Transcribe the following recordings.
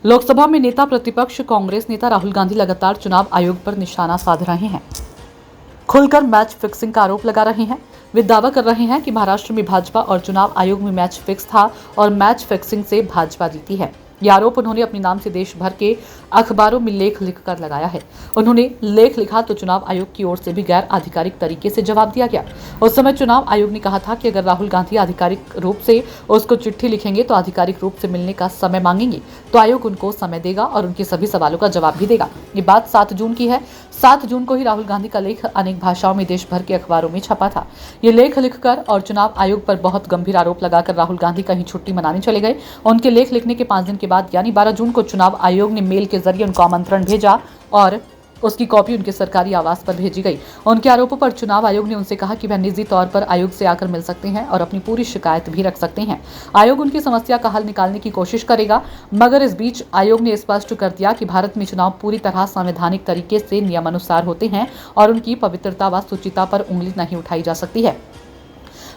लोकसभा में नेता प्रतिपक्ष कांग्रेस नेता राहुल गांधी लगातार चुनाव आयोग पर निशाना साध रहे हैं। खुलकर मैच फिक्सिंग का आरोप लगा रहे हैं। वे दावा कर रहे हैं कि महाराष्ट्र में भाजपा और चुनाव आयोग में मैच फिक्स था और मैच फिक्सिंग से भाजपा जीती है। यह आरोप उन्होंने अपने नाम से देश भर के अखबारों में लेख लिखकर लगाया है। उन्होंने लेख लिखा तो चुनाव आयोग की ओर से भी गैर आधिकारिक तरीके से जवाब दिया गया। उस समय चुनाव आयोग ने कहा था कि अगर राहुल गांधी आधिकारिक रूप से उसको चिट्ठी लिखेंगे तो आधिकारिक रूप से मिलने का समय मांगेंगे तो आयोग उनको समय देगा और उनके सभी सवालों का जवाब भी देगा। ये बात 7 जून की है। 7 जून को ही राहुल गांधी का लेख अनेक भाषाओं में देश भर के अखबारों में छपा था। ये लेख लिखकर और चुनाव आयोग पर बहुत गंभीर आरोप लगाकर राहुल गांधी कहीं छुट्टी मनाने चले गए। उनके लेख लिखने के 5 दिन के बाद यानी 12 जून को चुनाव आयोग ने मेल के जरिए उनको आमंत्रण भेजा और उसकी कॉपी उनके सरकारी आवास पर भेजी गई। उनके आरोपों पर चुनाव आयोग ने उनसे कहा कि वह निजी तौर पर आयोग से आकर मिल सकते हैं और अपनी पूरी शिकायत भी रख सकते हैं। आयोग उनकी समस्या का हल निकालने की कोशिश करेगा, मगर इस बीच आयोग ने स्पष्ट कर दिया कि भारत में चुनाव पूरी तरह संवैधानिक तरीके से नियमानुसार होते हैं और उनकी पवित्रता व शुचिता पर उंगली नहीं उठाई जा सकती है।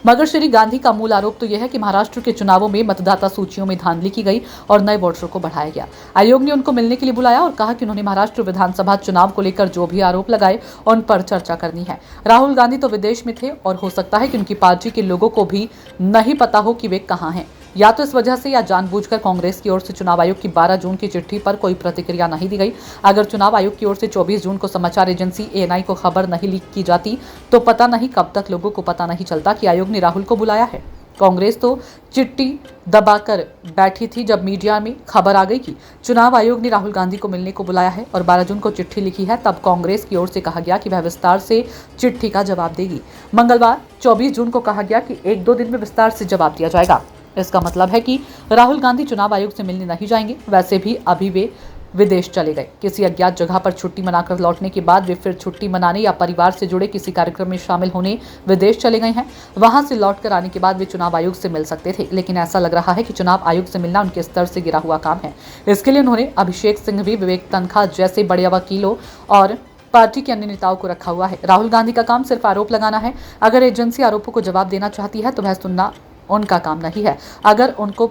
मगर श्री गांधी का मूल आरोप तो यह है कि महाराष्ट्र के चुनावों में मतदाता सूचियों में धांधली की गई और नए वोटरों को बढ़ाया गया। आयोग ने उनको मिलने के लिए बुलाया और कहा कि उन्होंने महाराष्ट्र विधानसभा चुनाव को लेकर जो भी आरोप लगाए उन पर चर्चा करनी है। राहुल गांधी तो विदेश में थे और हो सकता है कि उनकी पार्टी के लोगों को भी नहीं पता हो कि वे कहाँ हैं। या तो इस वजह से या जानबूझकर कांग्रेस की ओर से चुनाव आयोग की 12 जून की चिट्ठी पर कोई प्रतिक्रिया नहीं दी गई। अगर चुनाव आयोग की ओर से 24 जून को समाचार एजेंसी एएनआई को खबर नहीं लीक की जाती तो पता नहीं कब तक लोगों को पता नहीं चलता कि आयोग ने राहुल को बुलाया है। कांग्रेस तो चिट्ठी दबाकर बैठी थी जब मीडिया में खबर आ गई कि चुनाव आयोग ने राहुल गांधी को मिलने को बुलाया है और 12 जून को चिट्ठी लिखी है। तब कांग्रेस की ओर से कहा गया कि वह विस्तार से चिट्ठी का जवाब देगी। मंगलवार 24 जून को कहा गया कि 1-2 दिन में विस्तार से जवाब दिया जाएगा। इसका मतलब है कि राहुल गांधी चुनाव आयोग से मिलने नहीं जाएंगे। वैसे भी अभी वे विदेश चले गए। किसी अज्ञात जगह पर छुट्टी मनाकर लौटने के बाद वे फिर छुट्टी मनाने या परिवार से जुड़े किसी कार्यक्रम में शामिल होने विदेश चले गए हैं। वहां से लौटकर आने के बाद वे चुनाव आयोग से मिल सकते थे, लेकिन ऐसा लग रहा है कि चुनाव आयोग से मिलना उनके स्तर से गिरा हुआ काम है। इसके लिए उन्होंने अभिषेक सिंघवी, विवेक तन्खा जैसे बड़े वकीलों और पार्टी के अन्य नेताओं को रखा हुआ है। राहुल गांधी का काम सिर्फ आरोप लगाना है। अगर एजेंसी आरोपों को जवाब देना चाहती है तो वह सुनना उनका काम नहीं है। अगर उनको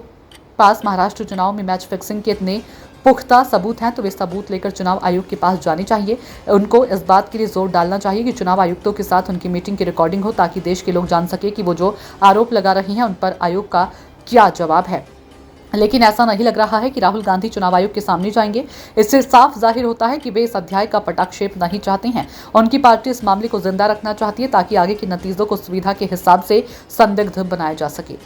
पास महाराष्ट्र चुनाव में मैच फिक्सिंग के इतने पुख्ता सबूत हैं तो वे सबूत लेकर चुनाव आयोग के पास जाने चाहिए। उनको इस बात के लिए जोर डालना चाहिए कि चुनाव आयुक्तों के साथ उनकी मीटिंग की रिकॉर्डिंग हो, ताकि देश के लोग जान सके कि वो जो आरोप लगा रहे हैं उन पर आयोग का क्या जवाब है। लेकिन ऐसा नहीं लग रहा है कि राहुल गांधी चुनाव आयोग के सामने जाएंगे। इससे साफ जाहिर होता है कि वे इस अध्याय का पटाक्षेप नहीं चाहते हैं। उनकी पार्टी इस मामले को जिंदा रखना चाहती है ताकि आगे के नतीजों को सुविधा के हिसाब से संदिग्ध बनाया जा सके।